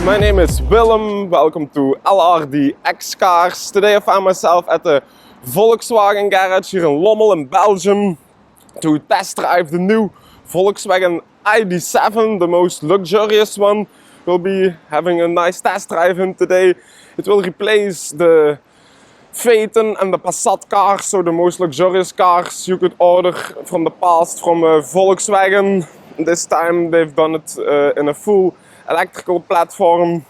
my name is Willem. Welcome to LRD X Cars. Today I found myself at the Volkswagen garage here in Lommel in Belgium to test drive the new Volkswagen ID7, the most luxurious one. We'll be having a nice test drive in today. It will replace the Phaeton and the Passat cars, so the most luxurious cars you could order from the past from Volkswagen. This time they've done it in a full electrical platform.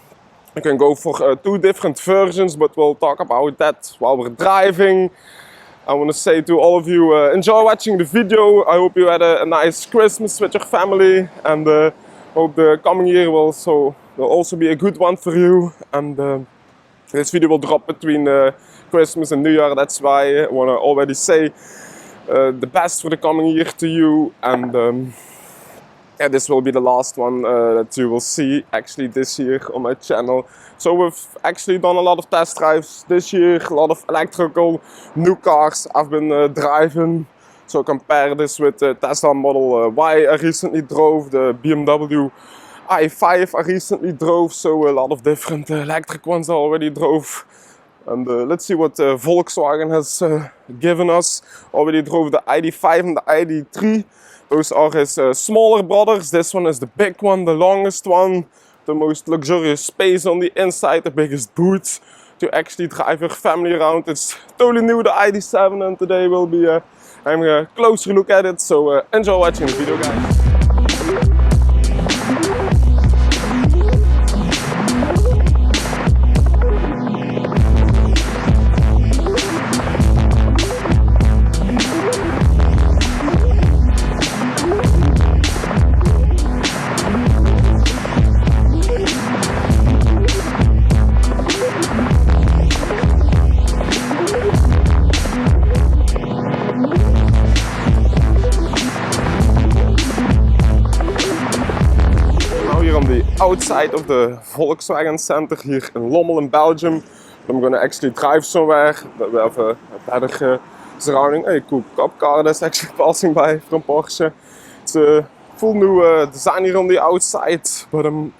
You can go for two different versions, but we'll talk about that while we're driving. I want to say to all of you, enjoy watching the video. I hope you had a nice Christmas with your family, and hope the coming year will also be a good one for you. And this video will drop between Christmas and New Year. That's why I want to already say the best for the coming year to you. And yeah, this will be the last one that you will see actually this year on my channel. So we've actually done a lot of test drives this year, a lot of electrical new cars I've been driving. So compare this with the Tesla Model Y I recently drove, the BMW ID5 I recently drove, so a lot of different electric ones I already drove. And let's see what Volkswagen has given us. Already drove the ID5 and the ID3. Those are his smaller brothers. This one is the big one, the longest one, the most luxurious space on the inside, the biggest boot to actually drive your family around. It's totally new, the ID7, and today we'll be having a closer look at it. So enjoy watching the video, guys. Outside of the Volkswagen Center here in Lommel in Belgium. I'm gonna actually drive somewhere that we have a better surrounding. Hey, cool cop car that's actually passing by from Porsche. It's a full new design here on the outside, but I'm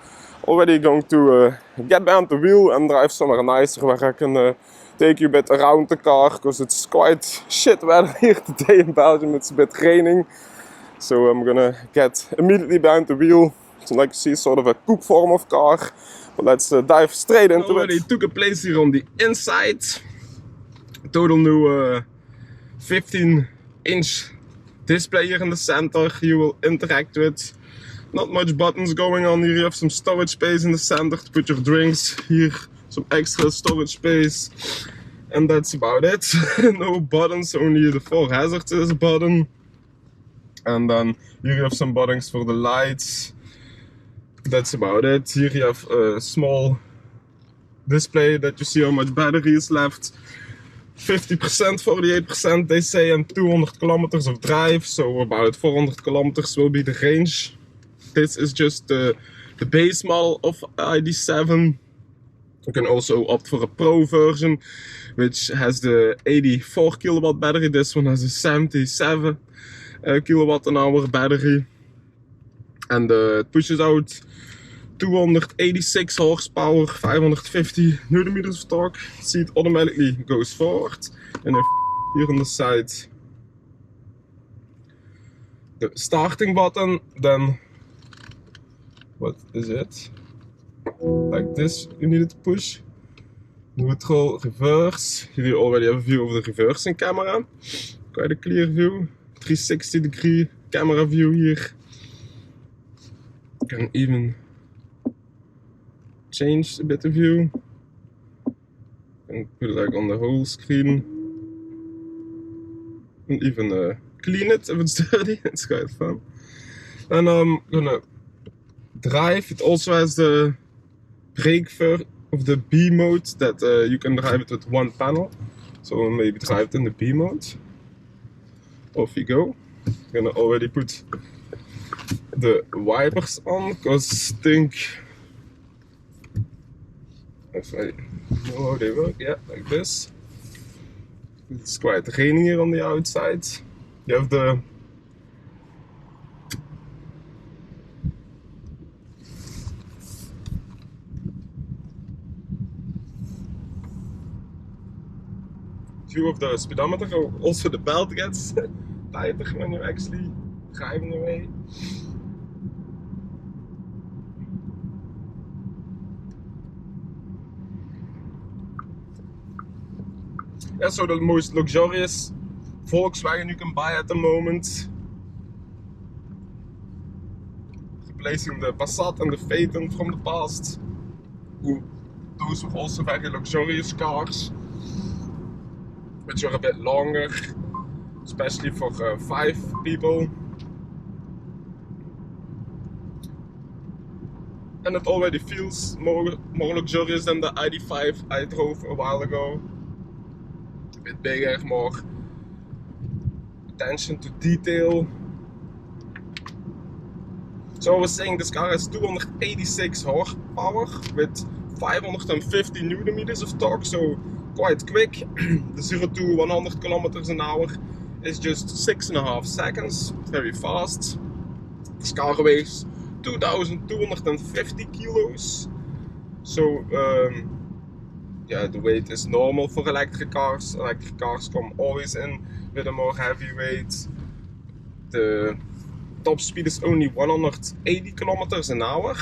already going to get behind the wheel and drive somewhere nicer where I can take you a bit around the car, because it's quite shit weather here today in Belgium. It's a bit raining, so I'm gonna get immediately behind the wheel. So like you see, sort of a coupe form of car. But let's dive straight into it. Already took a place here on the inside. Total new 15-inch display here in the center you will interact with. Not much buttons going on here. You have some storage space in the center to put your drinks. Here some extra storage space. And that's about it. No buttons, only the 4 hazards is a button. And then here you have some buttons for the lights. That's about it. Here you have a small display that you see how much battery is left. 50%, 48% they say, and 200 kilometers of drive. So about 400 kilometers will be the range. This is just the base model of ID7. You can also opt for a Pro version, which has the 84 kilowatt battery. This one has a 77 kilowatt an hour battery. And it pushes out 286 horsepower, 550 Nm of torque. See, it automatically goes forward. And if here on the side the starting button, then what is it? Like this, you need it to push. Neutral, reverse. Here you already have a view of the reversing camera. Quite a clear view. 360-degree camera view here. You can even change a bit of view and put it like on the whole screen, and even clean it if it's dirty. It's quite fun. And I'm gonna drive. It also has the brake of the B mode that you can drive it with one panel. So maybe drive it in the B mode. Off you go. I'm gonna already put the wipers on, because I think, if I know how they work, yeah, like this. It's quite raining here on the outside. You have the view of the speedometer. Also the belt gets tighter when you're actually driving away. Yeah, so the most luxurious Volkswagen you can buy at the moment. Replacing the Passat and the Phaeton from the past. Those were also very luxurious cars, which are a bit longer, especially for 5 people. And it already feels more luxurious than the ID5 I drove a while ago. A bit bigger, more attention to detail. So I was saying this car has 286 horsepower with 550 Nm of torque, so quite quick. The 0 to 100 km an hour is just 6.5 seconds, very fast. This car weighs 2,250 kilos. So yeah, the weight is normal for electric cars. Electric cars come always in with a more heavy weight. The top speed is only 180 kilometers an hour.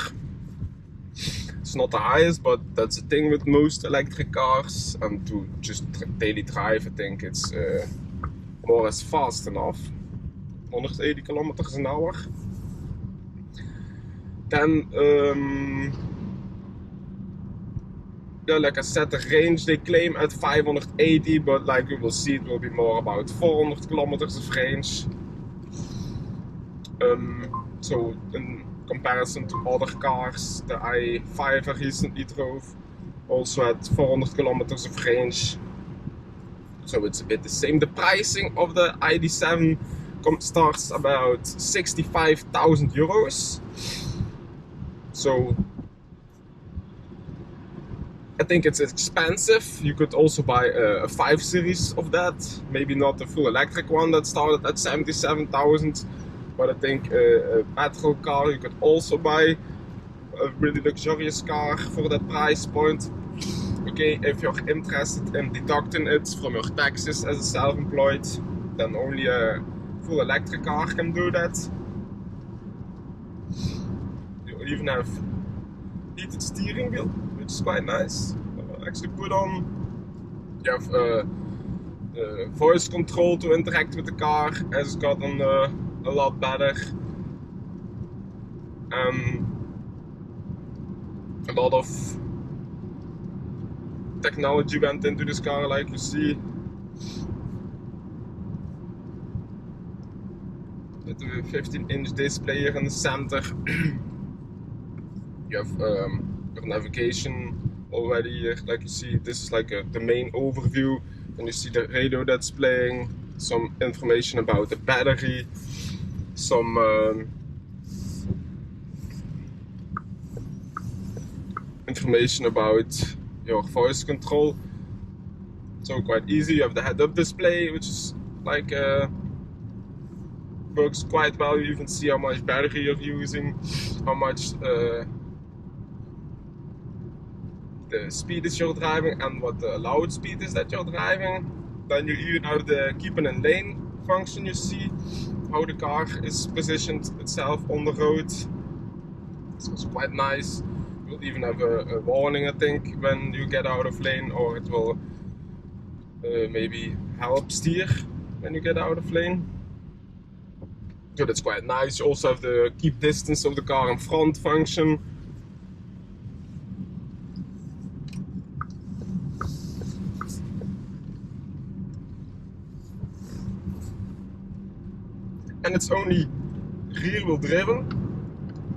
It's not the highest, but that's the thing with most electric cars. And to just daily drive, I think it's more or less fast enough. 180 kilometers an hour. Then, yeah, like I said, the range they claim at 580, but like you will see, it will be more about 400 kilometers of range. So in comparison to other cars, the i5 I recently drove also had 400 kilometers of range. So it's a bit the same. The pricing of the ID7 starts about 65,000 euros. So I think it's expensive. You could also buy a 5 Series of that, maybe not the full electric one that started at 77,000. But I think a petrol car you could also buy, a really luxurious car for that price point. Okay, if you're interested in deducting it from your taxes as a self-employed, then only a full electric car can do that. You even have heated steering wheel, which is quite nice. Actually put on. You have voice control to interact with the car, has gotten a lot better. A lot of technology went into this car, like you see. With the 15-inch display here in the center. You have your navigation already here, like you see. This is like the main overview. And you see the radio that's playing, some information about the battery, some information about your voice control. So quite easy. You have the head-up display, which is like works quite well. You even see how much battery you're using, how much the speed is you're driving, and what the allowed speed is that you're driving. Then you even have the keeping in lane function. You see how the car is positioned itself on the road. So it's quite nice. You'll even have a warning, I think, when you get out of lane, or it will maybe help steer when you get out of lane. So that's quite nice. You also have the keep distance of the car in front function. And it's only rear wheel driven,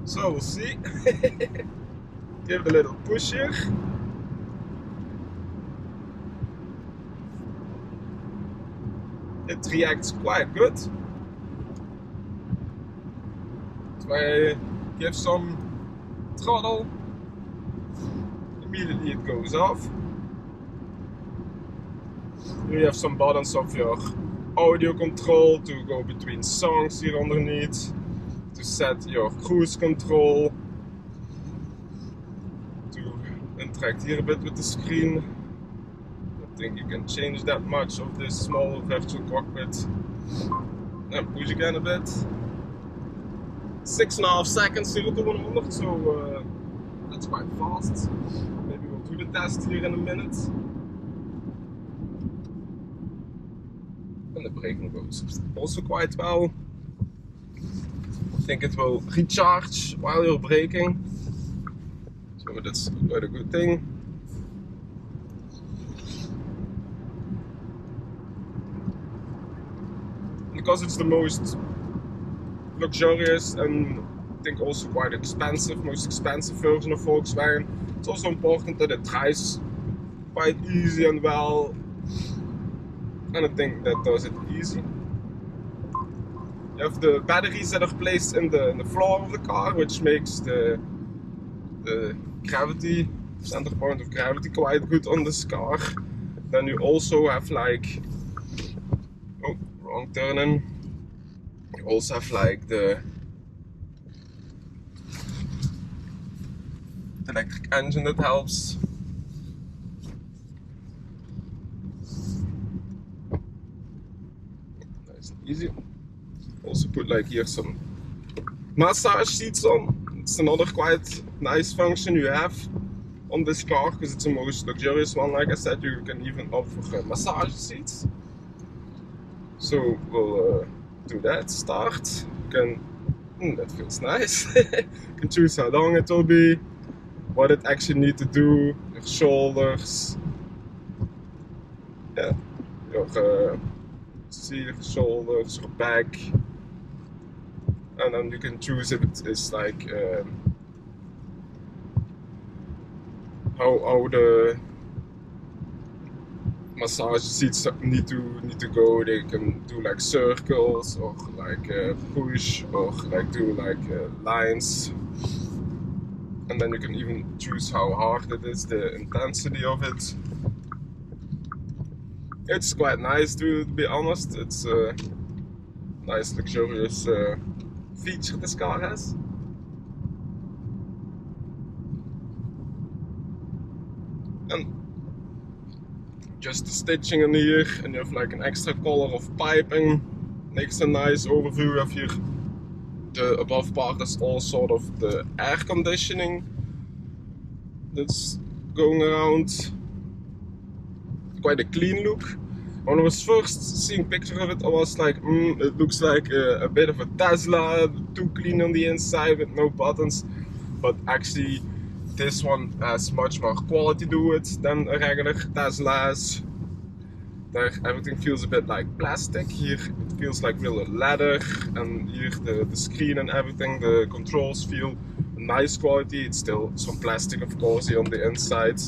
so we'll see. Give it a little push here. It reacts quite good. So I give some throttle, immediately it goes off. Here you have some buttons of your audio control to go between songs here underneath, to set your cruise control, to interact here a bit with the screen, think you can change that much of this small virtual cockpit. And push again a bit. 6.5 seconds 0 to 100, so that's quite fast. Maybe we'll do the test here in a minute. And the braking goes also quite well. I think it will recharge while you're braking, so that's quite a good thing. Because it's the most luxurious and I think also quite expensive, most expensive version of Volkswagen, it's also important that it drives quite easy and well, and I think that does it easy. You have the batteries that are placed in the floor of the car, which makes the gravity, center point of gravity, quite good on this car. Then you also have like, oh, wrong turning. You also have like the electric engine that helps. Nice and easy. Also put like here some massage seats on. It's another quite nice function you have on this car because it's the most luxurious one. Like I said, you can even opt for massage seats. So we'll do that. Start. You can. That feels nice. You can choose how long it will be, what it actually needs to do, your shoulders. Yeah, your shoulders, your back. And then you can choose if it is like how the massage seats need to go. They can do like circles or like push or like do like lines. And then you can even choose how hard it is, the intensity of it. It's quite nice to be honest. It's a nice luxurious feature this car has. And just the stitching in here, and you have like an extra color of piping. Makes a nice overview of here. The above part is all sort of the air conditioning that's going around. Quite a clean look. When I was first seeing pictures of it, I was like, it looks like a bit of a Tesla, too clean on the inside with no buttons. But actually, this one has much more quality to it than a regular Tesla has. There, everything feels a bit like plastic. Here, it feels like real leather, and here the screen and everything, the controls feel nice quality. It's still some plastic, of course, here on the inside,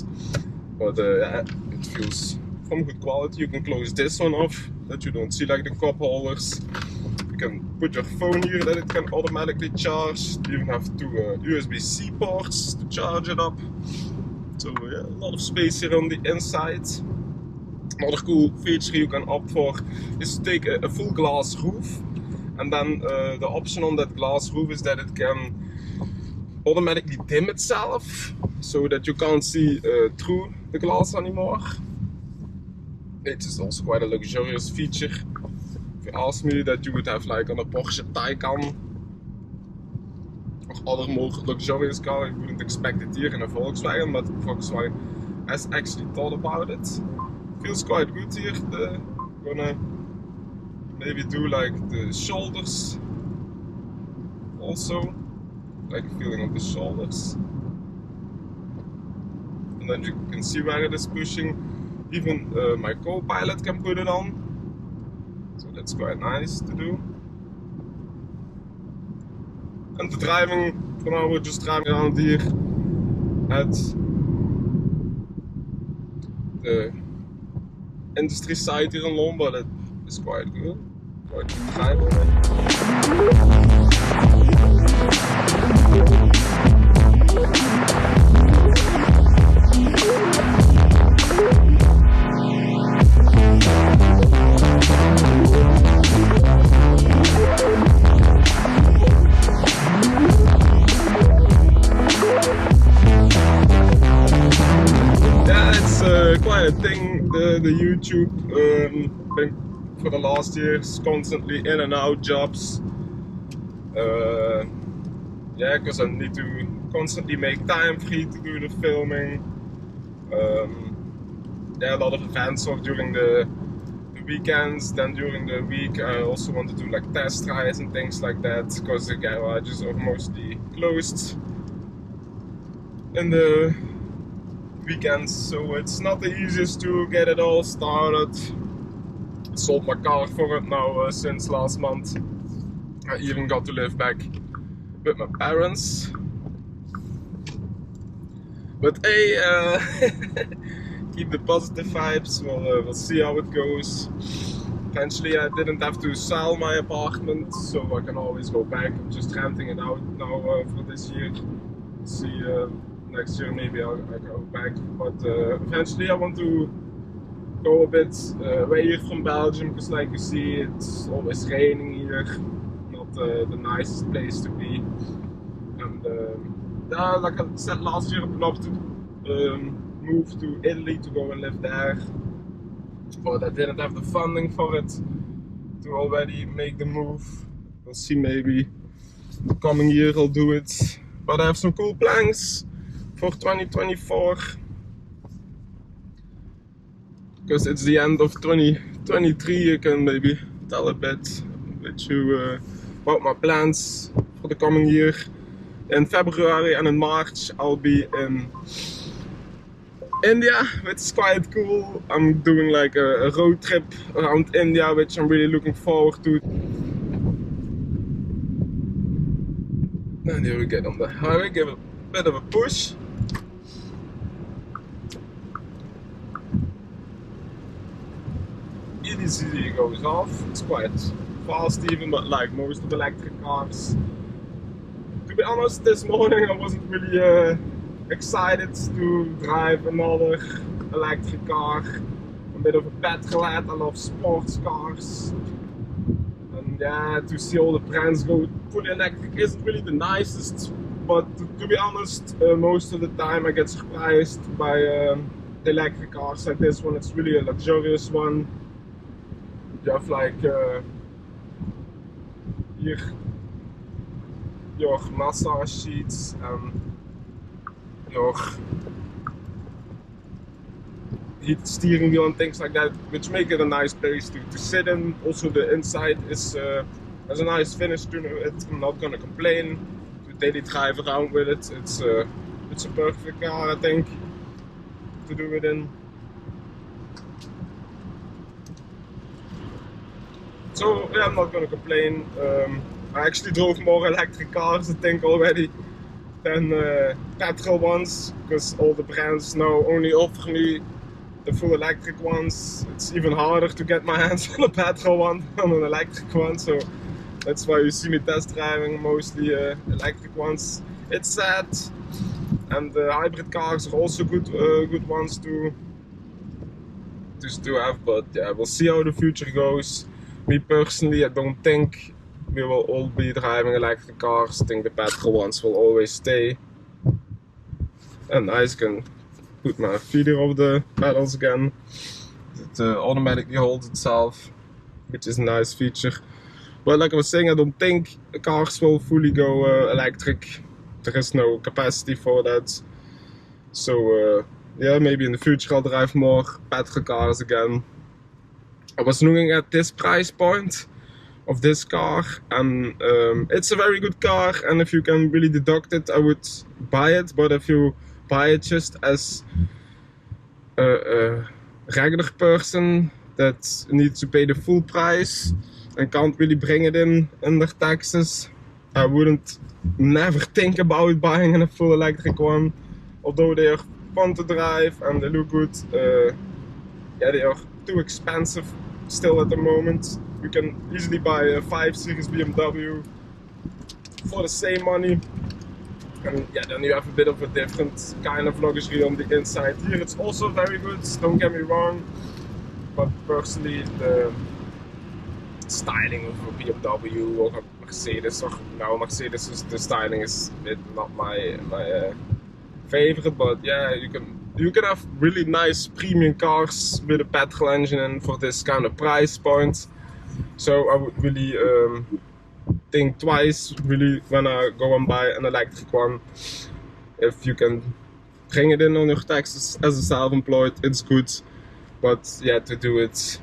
but yeah, it feels from good quality. You can close this one off, that you don't see like the cup holders. You can put your phone here, that it can automatically charge. You even have two USB-C ports to charge it up. So yeah, a lot of space here on the inside. Another cool feature you can opt for is to take a full glass roof, and then the option on that glass roof is that it can automatically dim itself so that you can't see through the glass anymore. It is also quite a luxurious feature. If you ask me, that you would have like on a Porsche Taycan or other more luxurious car, you wouldn't expect it here in a Volkswagen, but Volkswagen has actually thought about it. Feels quite good here. Gonna maybe do like the shoulders also, like a feeling of the shoulders, and then you can see where it is pushing. Even my co-pilot can put it on, so that's quite nice to do. And the driving, for now we're just driving around here at the industry site here in London, but it is quite good. Quite good driving. Yeah, it's quite a thing. The the YouTube. Been for the last years constantly in and out jobs. Yeah, because I need to constantly make time free to do the filming. Yeah, a lot of events off during the weekends. Then during the week I also want to do like test rides and things like that, because the garages are mostly closed in the weekends, so it's not the easiest to get it all started. I sold my car for it now since last month. I even got to live back with my parents. But hey, keep the positive vibes. We'll see how it goes. Eventually I didn't have to sell my apartment, so I can always go back. I'm just renting it out now for this year. See, next year maybe I'll go back. But eventually I want to go a bit away here from Belgium, because like you see, it's always raining here. Not the nicest place to be. And yeah, like I said last year, I'd love to move to Italy to go and live there. But I didn't have the funding for it to already make the move. We'll see, maybe the coming year I'll do it. But I have some cool plans for 2024. Because it's the end of 2023, I can maybe tell a bit with you about my plans for the coming year. In February and in March I'll be in India, which is quite cool. I'm doing like a road trip around India, which I'm really looking forward to. And here we get on the highway, give a bit of a push. Easy goes off. It's quite fast even, but like most of the electric cars. To be honest, this morning I wasn't really excited to drive another electric car. I'm a bit of a petrol head. I love sports cars. And yeah, to see all the brands go fully electric isn't really the nicest. But to be honest, most of the time I get surprised by the electric cars like this one. It's really a luxurious one. You have like here your massage seats and your heated steering wheel and things like that, which make it a nice place to sit in. Also the inside is has a nice finish to it. I'm not gonna complain. To daily drive around with it, it's a perfect car, I think, to do it in. So yeah, I'm not gonna complain. I actually drove more electric cars, I think, already than petrol ones, because all the brands now only offer me the full electric ones. It's even harder to get my hands on a petrol one than an electric one, so that's why you see me test driving mostly electric ones. It's sad, and the hybrid cars are also good ones to have, but yeah, we'll see how the future goes. Me personally, I don't think we will all be driving electric cars. I think the petrol ones will always stay. And I can put my feet off the pedals again. It automatically holds itself, which is a nice feature. But like I was saying, I don't think the cars will fully go electric. There is no capacity for that. So yeah, maybe in the future I'll drive more petrol cars again. I was looking at this price point of this car, and it's a very good car, and if you can really deduct it, I would buy it. But if you buy it just as a regular person that needs to pay the full price and can't really bring it in under taxes, I wouldn't never think about buying a full electric one. Although they are fun to drive and they look good, yeah, they are too expensive still at the moment. You can easily buy a 5 Series BMW for the same money, and yeah, then you have a bit of a different kind of luxury on the inside. Here it's also very good, don't get me wrong, but personally the styling of a BMW or a Mercedes, or now Mercedes, the styling is a bit not my favorite, but yeah, you can you can have really nice premium cars with a petrol engine and for this kind of price point. So I would really think twice really when I go and buy an electric one. If you can bring it in on your taxes as a self-employed, it's good. But yeah, to do it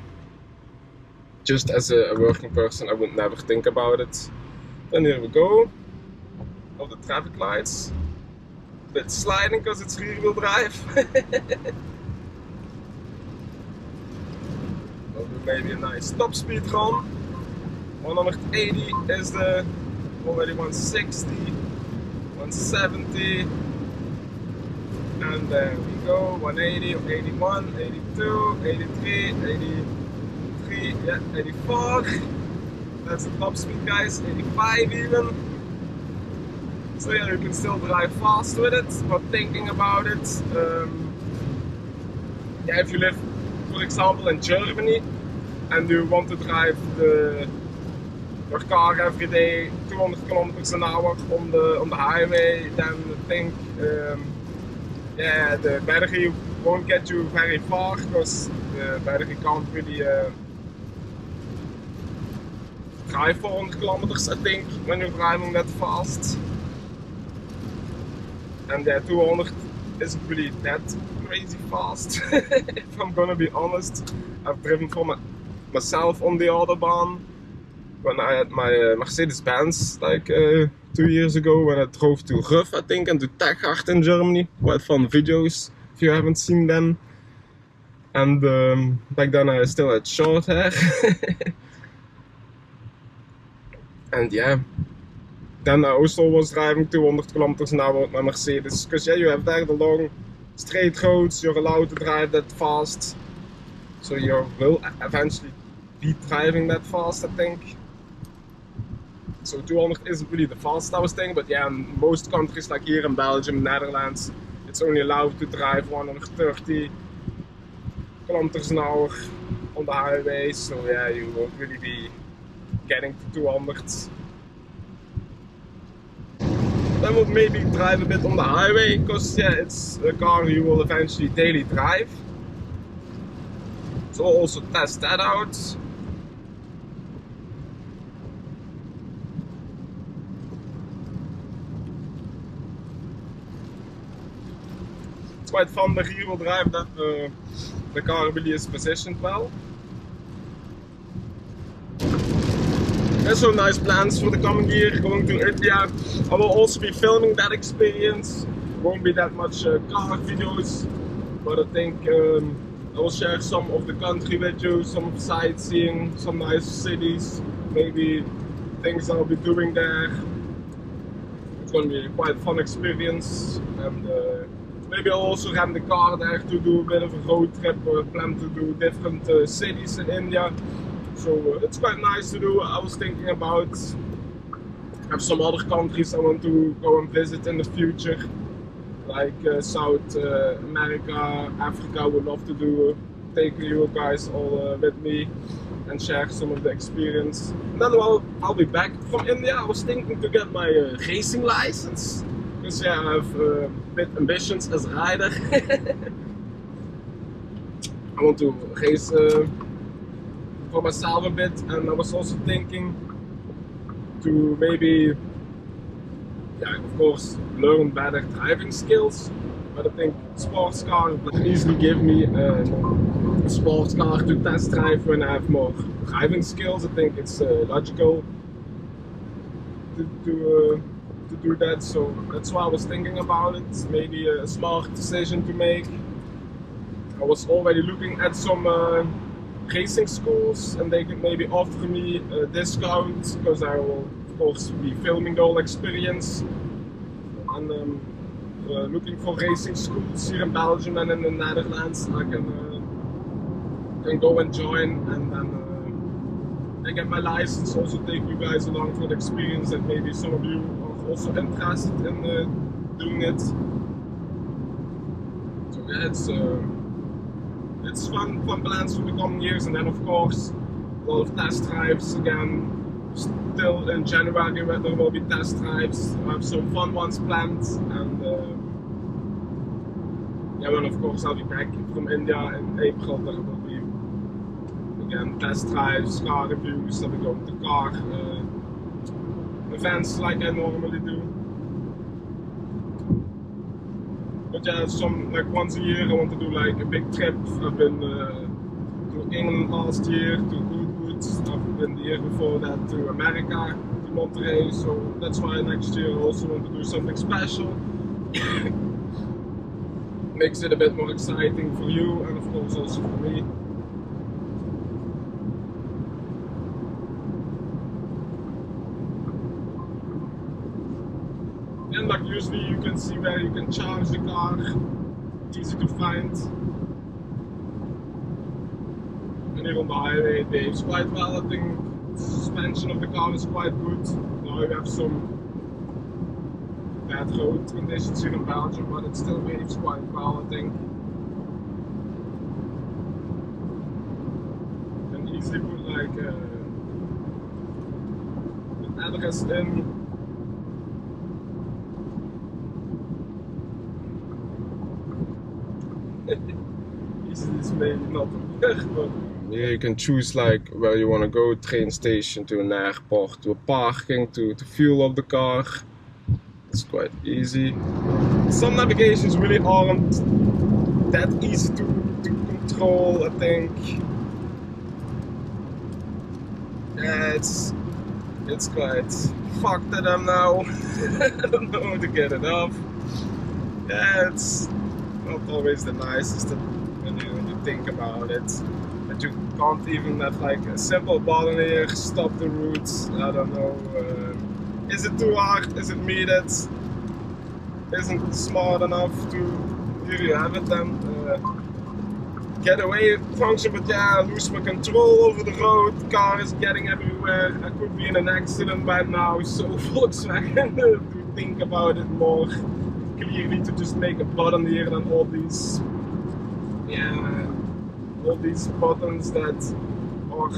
just as a working person, I would never think about it. Then here we go. All the traffic lights. A bit sliding because it's rear-wheel drive. Maybe a nice top speed run. 180 is the already 160, 170, and there we go. 180, 81, 82, 83, 83, yeah, 84. That's the top speed, guys. 85 even. So yeah, you can still drive fast with it, but thinking about it, yeah, if you live, for example, in Germany and you want to drive your car every day 200 kilometers an hour on the highway, then I think yeah, the battery won't get you very far because the battery can't really drive 400 kilometers, I think, when you're driving that fast. And yeah, 200 isn't really that crazy fast. If I'm gonna be honest, I've driven for myself on the Autobahn when I had my Mercedes-Benz like 2 years ago, when I drove to Ruf, I think, and to Techhard in Germany. Quite fun videos if you haven't seen them. And back then I still had short hair. And yeah, then I also was driving 200 kilometers an hour with my Mercedes, because yeah, you have there the long straight roads, you're allowed to drive that fast. So you will eventually be driving that fast, I think. So 200 isn't really the fastest I was thinking, but yeah, in most countries like here in Belgium, Netherlands, it's only allowed to drive 130 kilometers an hour on the highway. So yeah, you won't really be getting to 200. Then we'll maybe drive a bit on the highway, because yeah, it's a car you will eventually daily drive. So we'll also test that out. It's quite fun, the rear-wheel drive, that the car really is positioned well. There's some nice plans for the coming year, going to India. I will also be filming that experience. Won't be that much car videos, but I think I will share some of the country with you, some sightseeing, some nice cities, maybe things I'll be doing there. It's going to be a quite fun experience, and maybe I'll also rent the car there to do a bit of a road trip, or plan to do different cities in India. So it's quite nice to do. I was thinking about, I have some other countries I want to go and visit in the future, like South America, Africa. I would love to do, take you guys all with me and share some of the experience. And then I'll be back from India. I was thinking to get my racing license, because yeah, I have a bit ambitions as a rider. I want to race for myself a bit, and I was also thinking to maybe, yeah, of course, learn better driving skills. But I think sports car can easily give me a sports car to test drive when I have more driving skills. I think it's logical to do that. So that's why I was thinking about it. Maybe a smart decision to make. I was already looking at some racing schools, and they could maybe offer me a discount, because I will of course be filming the whole experience. And looking for racing schools here in Belgium and in the Netherlands. I can go and join, and then I get my license, also take you guys along for the experience, and maybe some of you are also interested in doing it. So yeah, it's fun plans for the coming years. And then of course a lot of test drives again. Still in January where there will be test drives. I have some fun ones planned, and Yeah, well, of course, I'll be back from India in April. There will be again test drives, car reviews. I'll be going to car events like I normally do. But yeah, like once a year I want to do like a big trip. I've been to England last year, to Goodwood. I've been the year before that to America, to Monterey. So that's why next year I also want to do something special. Makes it a bit more exciting for you and of course also for me. And like usually you can see where you can charge the car, easy to find. And here on the highway it behaves quite well. I think the suspension of the car is quite good. Now you have some bad road conditions here in Belgium, but it still behaves quite well, I think. And easily put like an address in. Easily is maybe not work, but here you can choose like where you want to go, train station, to an airport, to a parking, to fuel up the car. It's quite easy. Some navigations really aren't that easy to control, I think. Yeah, it's quite fucked that I'm now. I don't know how to get it off. Yeah, it's not always the nicest when you think about it. But you can't even have like a simple button here, stop the route. I don't know. Is it too hard? Is it me that isn't smart enough to? Here you have it then. Getaway function, but yeah, I lose my control over the road. The car is getting everywhere. I could be in an accident by now. So Volkswagen to think about it more clearly, to just make a button here and all these, yeah, all these buttons that are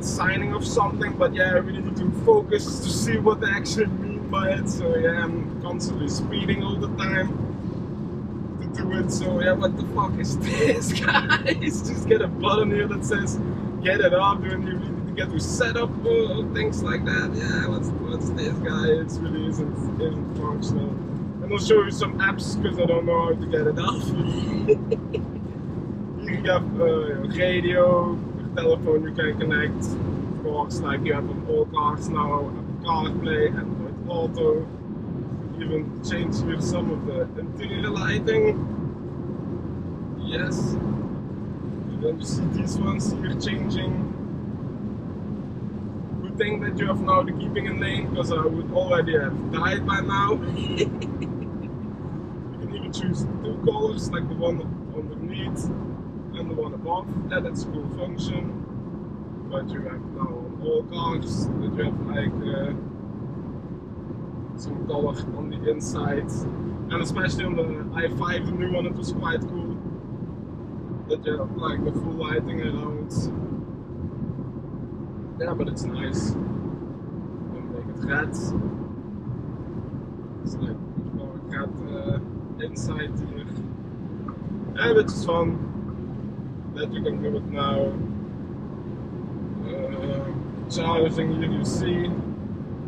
signing of something, but yeah, I really need to focus to see what they actually mean by it. So yeah, I'm constantly speeding all the time to do it. So yeah, what the fuck is this, guys? Just get a button here that says get it up, and you really need to get to set up things like that. Yeah, what's this, guy? It really isn't functional. And I'll show you some apps because I don't know how to get it off. You have radio, your telephone you can connect. Of course, like you have on all cars now, Apple CarPlay, Android Auto. Even change here some of the interior lighting. Yes. And then you see these ones here changing. Good thing that you have now the keeping in lane, because I would already have died by now. You can even choose two colors, like the one underneath and the one above. Yeah, that's a cool function. But you have now on all cars that you have like some color on the inside, and especially on the i5, the new one, it was quite cool that you have like the full lighting around. Yeah, but it's nice. And make it red. It's like more red inside here. Yeah, which is fun that you can do it now. Charging here, you see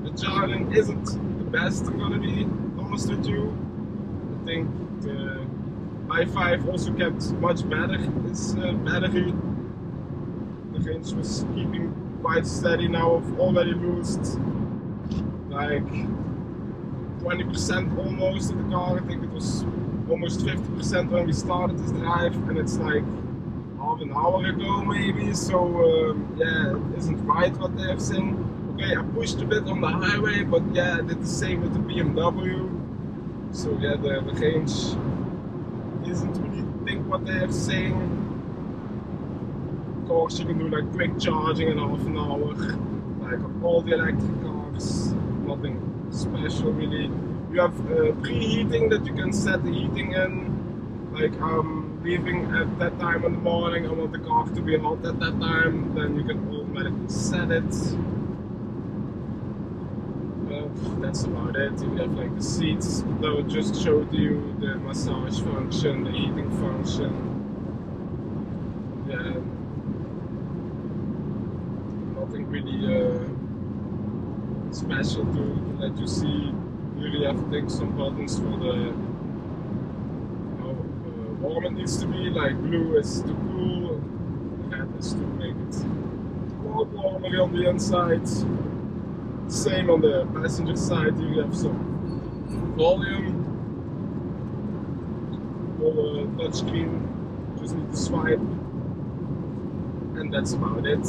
the charging isn't the best, I'm gonna be honest with you. I think the i5 also kept much better its battery. The range was keeping quite steady. Now I've already lost like 20% almost of the car. I think it was almost 50% when we started this drive, and it's like half an hour ago maybe. So yeah, it isn't right what they're saying. Okay, I pushed a bit on the highway, but yeah, I did the same with the BMW. So yeah, the range isn't really think what they're saying. Of course, you can do like quick charging in half an hour, like on all the electric cars. Nothing special really. You have preheating that you can set the heating in. Like leaving at that time in the morning, I want the car to be hot at that time, then you can automatically set it. that's about it. You have like the seats that I just showed you, the massage function, the heating function. Yeah, nothing really special to let you see. You really have to take some buttons for the how warm it needs to be. Like blue is to cool, red is to make it more warmer on the inside. Same on the passenger side. You have some volume. All the touchscreen, just need to swipe, and that's about it.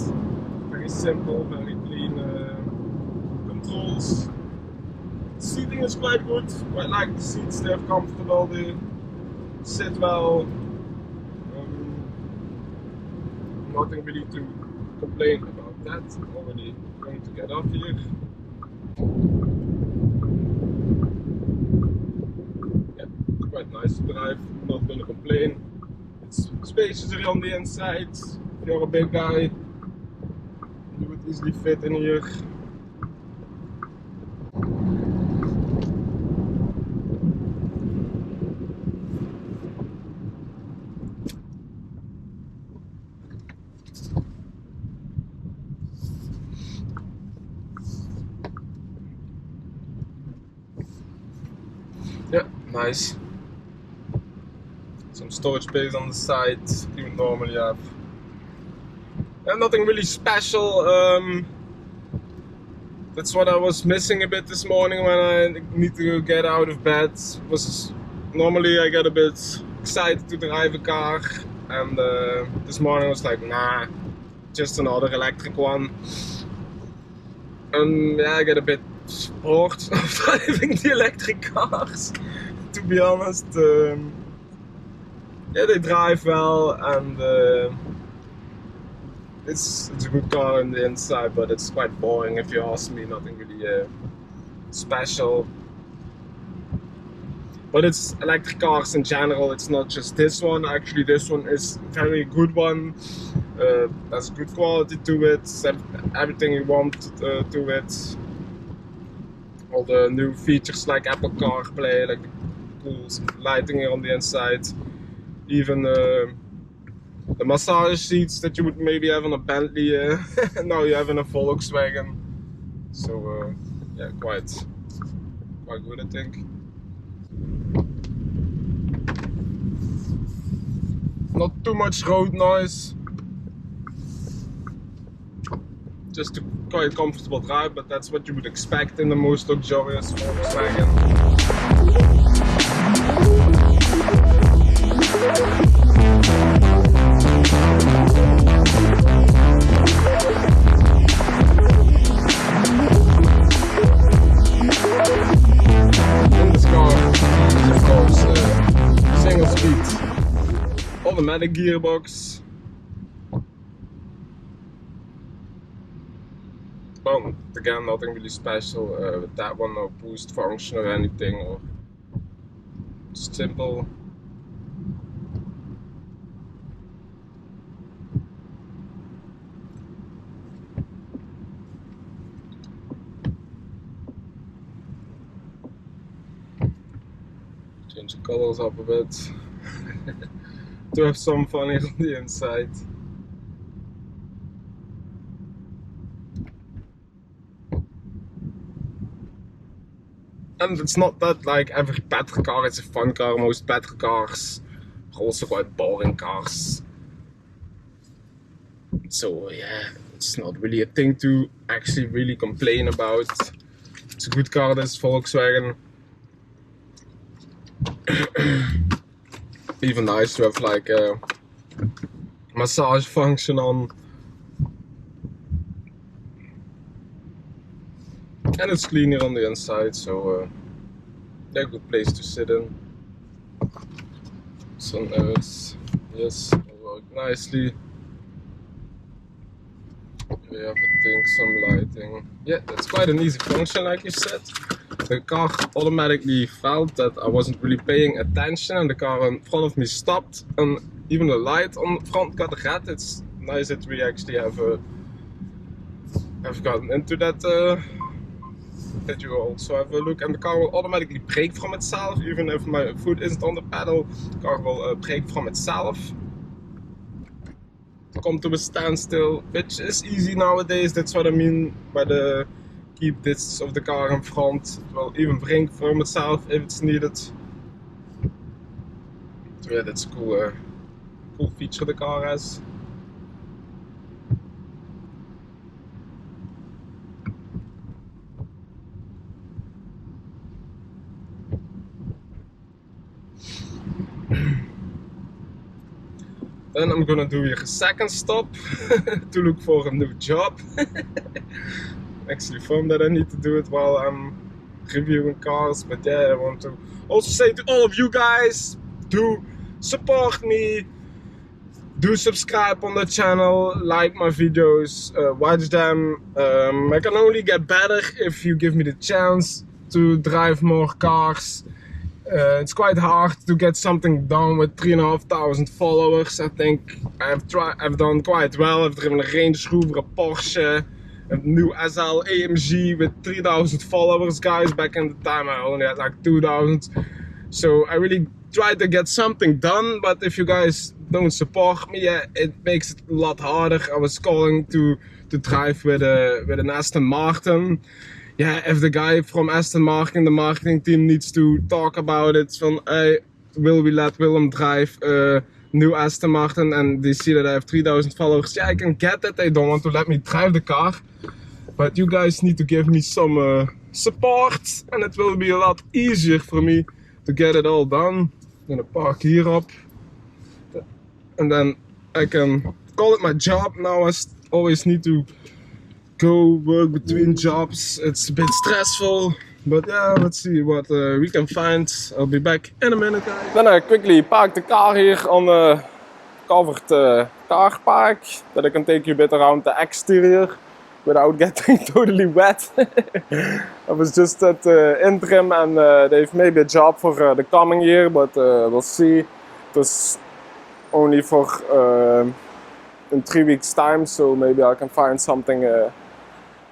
Very simple, very clean controls. Seating is quite good. I like the seats, they're comfortable, they sit well. Nothing really to complain about that. I'm already going to get off here. Yeah, quite nice to drive, not gonna complain. It's spacious on the inside. If you're a big guy, you would easily fit in here. Yeah, nice. Some storage space on the side, you would normally have. And nothing really special. That's what I was missing a bit this morning when I need to get out of bed. Was normally I get a bit excited to drive a car, and this morning I was like, nah, just another electric one. And yeah, I get a bit bored of driving the electric cars, to be honest. Yeah, they drive well, and it's a good car on the inside, but it's quite boring if you ask me. Nothing really special. But it's electric cars in general. It's not just this one. Actually, this one is a very good one. Has good quality to it. Everything you want to it. All the new features like Apple CarPlay, like the cool lighting here on the inside. Even the massage seats that you would maybe have on a Bentley, now you have in a Volkswagen. So yeah, quite good, I think. Not too much road noise. Just a quite comfortable drive, but that's what you would expect in the most luxurious Volkswagen. In this car, of course, single speed, automatic gearbox. Well, again, nothing really special with that one, no boost function or anything, or just simple. Change the colors up a bit to have some fun here on the inside. And it's not that like every petrol car is a fun car. Most petrol cars are also quite boring cars. So yeah, it's not really a thing to actually really complain about. It's a good car, this Volkswagen. Even nice to have like a massage function on. And it's cleaner on the inside, so yeah, good place to sit in. Sun notes, yes, work nicely. We have a thing, some lighting. Yeah, that's quite an easy function, like you said. The car automatically felt that I wasn't really paying attention, and the car in front of me stopped, and even the light on the front got red. It's nice that we actually have gotten into that that you also have a look, and the car will automatically brake from itself. Even if my foot isn't on the pedal, the car will brake from itself. Come to a standstill, which is easy nowadays. That's what I mean by the keep distance of the car in front. It will even brake from itself if it's needed. So yeah, that's a cool feature the car has. Then I'm gonna do here a second stop to look for a new job. Actually found that I need to do it while I'm reviewing cars, but yeah, I want to also say to all of you guys, do support me, do subscribe on the channel, like my videos, watch them. I can only get better if you give me the chance to drive more cars. It's quite hard to get something done with 3,500 followers. I think I've done quite well. I've driven a Range Rover, a Porsche, a new SL AMG with 3,000 followers, guys. Back in the time I only had like 2,000. So I really tried to get something done, but if you guys don't support me, yeah, it makes it a lot harder. I was calling to drive with an Aston Martin. Yeah, if the guy from Aston Martin, the marketing team, needs to talk about it, from will we let Willem drive a new Aston Martin, and they see that I have 3,000 followers. Yeah, I can get that they don't want to let me drive the car, but you guys need to give me some support, and it will be a lot easier for me to get it all done. I'm gonna park here up, and then I can call it my job. Now I always need to go work between jobs. It's a bit stressful, but yeah, let's see what we can find. I'll be back in a minute, guys. Then I quickly park the car here on a covered car park, that I can take you a bit around the exterior without getting totally wet. I was just at interim, and they've maybe a job for the coming year, but we'll see. It was only for in 3 weeks time, so maybe I can find something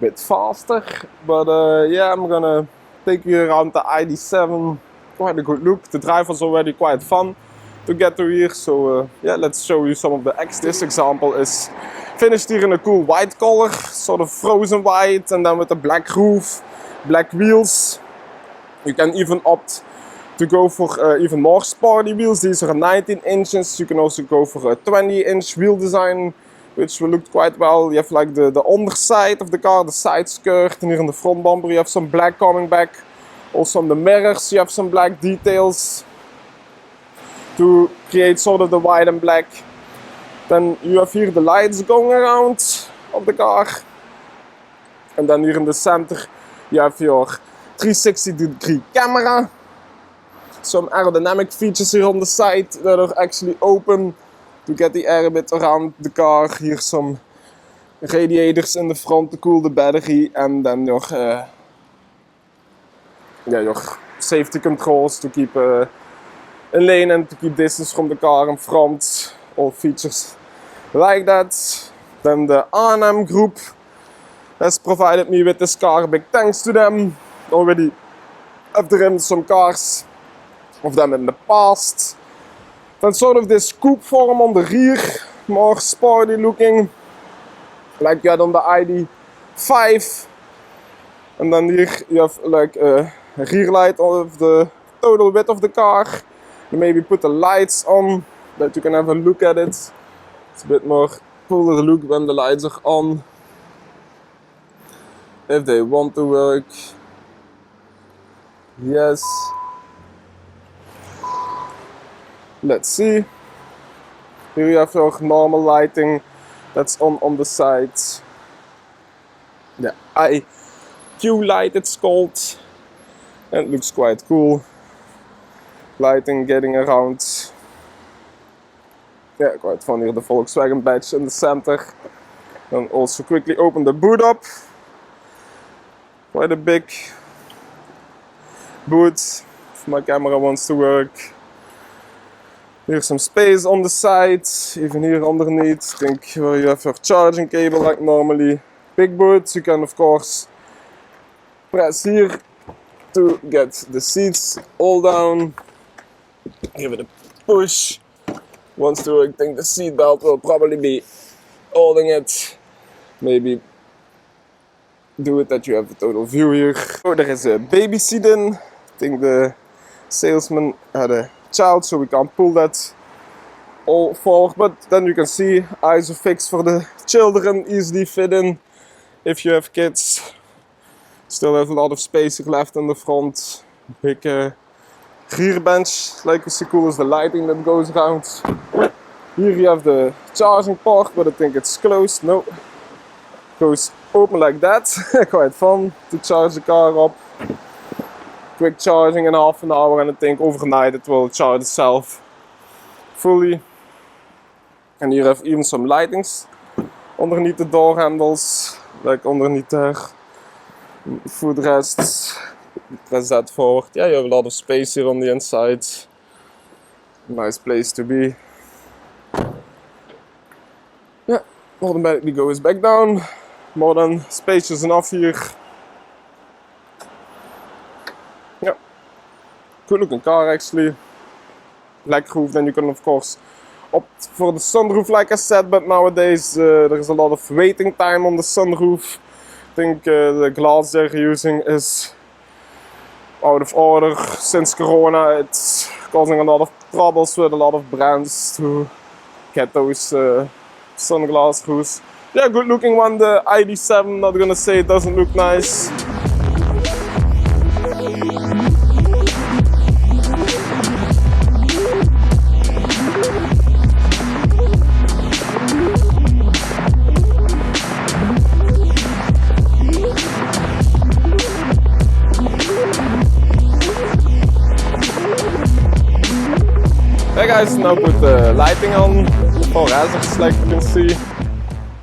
bit faster, but yeah, I'm gonna take you around the ID7. Quite a good look. The drive was already quite fun to get to here, so yeah, let's show you some of the extras. This example is finished here in a cool white color, sort of frozen white, and then with a black roof, black wheels. You can even opt to go for even more sporty wheels. These are 19 inches. You can also go for a 20-inch wheel design, which will look quite well. You have like the underside of the car, the side skirt, and here on the front bumper you have some black coming back. Also on the mirrors you have some black details to create sort of the white and black. Then you have here the lights going around of the car. And then here in the center you have your 360-degree camera. Some aerodynamic features here on the side that are actually open to get the air a bit around the car. Here some radiators in the front to cool the battery, and then your safety controls to keep a lane and to keep distance from the car in front. All features like that. Then the A&M group has provided me with this car. Big thanks to them. Already have driven some cars of them in the past. Then sort of this coupe form on the rear, more sporty looking, like you had on the ID5. And then here you have like a rear light of the total width of the car. You maybe put the lights on, that you can have a look at it. It's a bit more cooler look when the lights are on, if they want to work. Yes. Let's see. Here you have your normal lighting that's on the sides. The IQ light it's called. And it looks quite cool. Lighting getting around. Yeah, quite fun here, the Volkswagen badge in the center. And also quickly open the boot up. Quite a big boot if my camera wants to work. Here's some space on the side, even here underneath. I think where you have your charging cable like normally. Big boot, you can of course press here to get the seats all down. Give it a push. Once through, I think the seat belt will probably be holding it. Maybe do it that you have a total view here. Oh, there is a baby seat in. I think the salesman had a child, so we can't pull that all forward. But then you can see ISOFIX for the children, easily fit in if you have kids. Still have a lot of space here left in the front. Big rear bench, like you see, cool is the lighting that goes around. Here you have the charging port, but I think it's closed. No, goes open like that. Quite fun to charge the car up. Quick charging in half an hour, and I think overnight it will charge itself fully. And here you have even some lightings underneath the door handles, like underneath there. Footrests. Press that forward. Yeah, you have a lot of space here on the inside. Nice place to be. Yeah, automatically goes back down. More than spacious enough here. Yeah, good looking car actually. Black roof, then you can of course opt for the sunroof like I said, but nowadays there's a lot of waiting time on the sunroof. I think the glass they're using is out of order since Corona. It's causing a lot of troubles with a lot of brands to get those sunglass roofs. Yeah, good looking one, the ID7, not gonna say it doesn't look nice. Hey guys, now put the lighting on for hazards like you can see.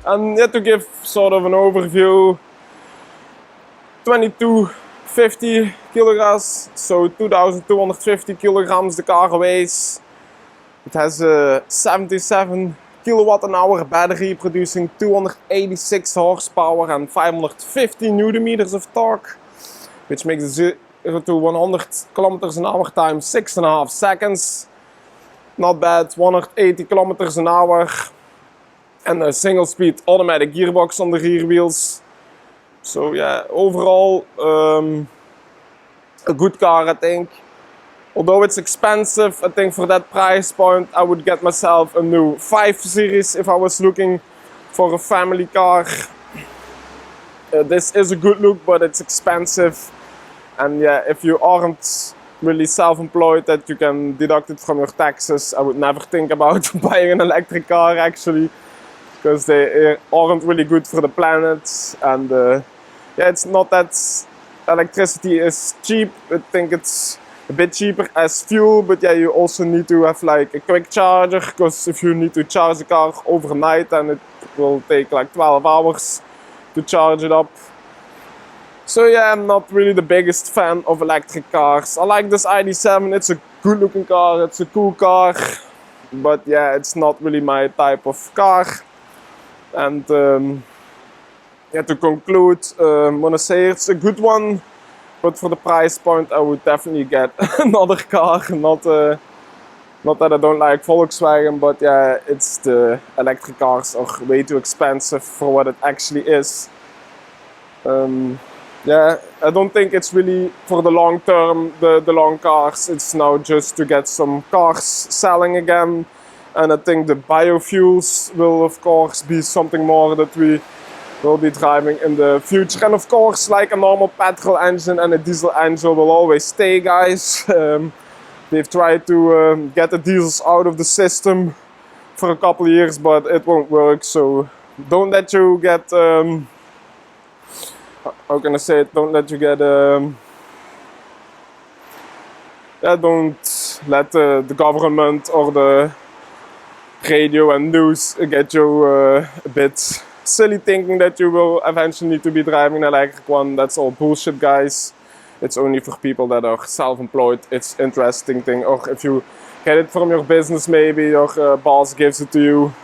And yeah, to give sort of an overview, 2250 kilograms, so 2250 kilograms the car weighs. It has a 77 kilowatt an hour battery producing 286 horsepower and 550 newton meters of torque, which makes the 0 to 100 kilometers an hour time 6.5 seconds. Not bad, 180 kilometers an hour. And a single speed automatic gearbox on the rear wheels. So yeah, overall a good car I think. Although it's expensive, I think for that price point I would get myself a new 5 Series if I was looking for a family car. This is a good look, but it's expensive. And yeah, if you aren't really self-employed that you can deduct it from your taxes, I would never think about buying an electric car actually. Because they aren't really good for the planet, and yeah, it's not that electricity is cheap. I think it's a bit cheaper as fuel, but yeah, you also need to have like a quick charger, because if you need to charge the car overnight, then it will take like 12 hours to charge it up. So yeah, I'm not really the biggest fan of electric cars. I like this ID7, it's a good looking car, it's a cool car, but yeah, it's not really my type of car. And yeah, to conclude, I want to say it's a good one, but for the price point I would definitely get another car. Not that I don't like Volkswagen, but yeah, it's the electric cars are way too expensive for what it actually is. Yeah, I don't think it's really for the long term, the long cars. It's now just to get some cars selling again. And I think the biofuels will of course be something more that we will be driving in the future. And of course, like a normal petrol engine and a diesel engine will always stay, guys. They've tried to get the diesels out of the system for a couple of years, but it won't work. So don't let you get, how can I say it, don't let you get, yeah, don't let the government or the radio and news get you a bit silly thinking that you will eventually need to be driving an electric one. That's all bullshit, guys. It's only for people that are self-employed. It's interesting thing, or if you get it from your business, maybe your boss gives it to you.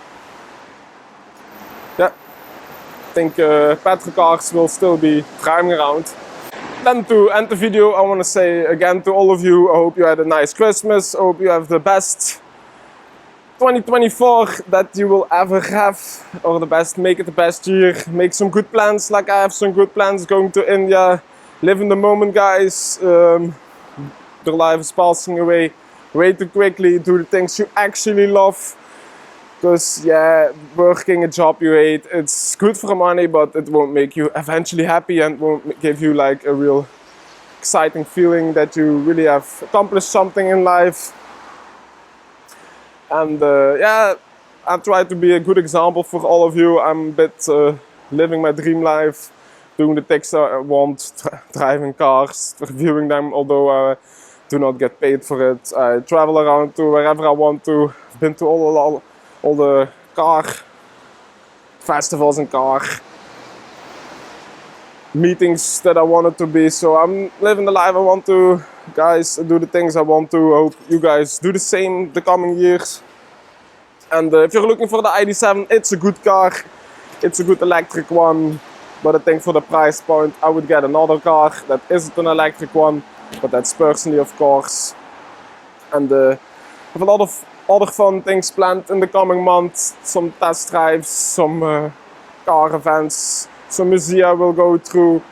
Yeah, I think petrol cars will still be driving around. Then to end the video, I want to say again to all of you, I hope you had a nice Christmas. I hope you have the best 2024 that you will ever have, or make it the best year. Make some good plans, like I have some good plans. Going to India, live in the moment, guys. The life is passing away way too quickly. Do the things you actually love. Because yeah, working a job you hate, it's good for money, but it won't make you eventually happy and won't give you like a real exciting feeling that you really have accomplished something in life. And yeah, I try to be a good example for all of you. I'm a bit living my dream life, doing the things I want, driving cars, reviewing them, although I do not get paid for it. I travel around to wherever I want to. I've been to all the car festivals and car meetings that I wanted to be. So I'm living the life I want to, guys. Do the things I want to. I hope you guys do the same the coming years. And if you're looking for the ID7, it's a good car. It's a good electric one. But I think for the price point, I would get another car that isn't an electric one. But that's personally, of course. And I have a lot of other fun things planned in the coming months. Some test drives, some car events, some musea we'll go through.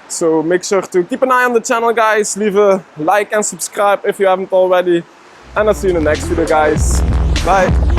So make sure to keep an eye on the channel, guys. Leave a like and subscribe if you haven't already. And I'll see you in the next video, guys. Bye.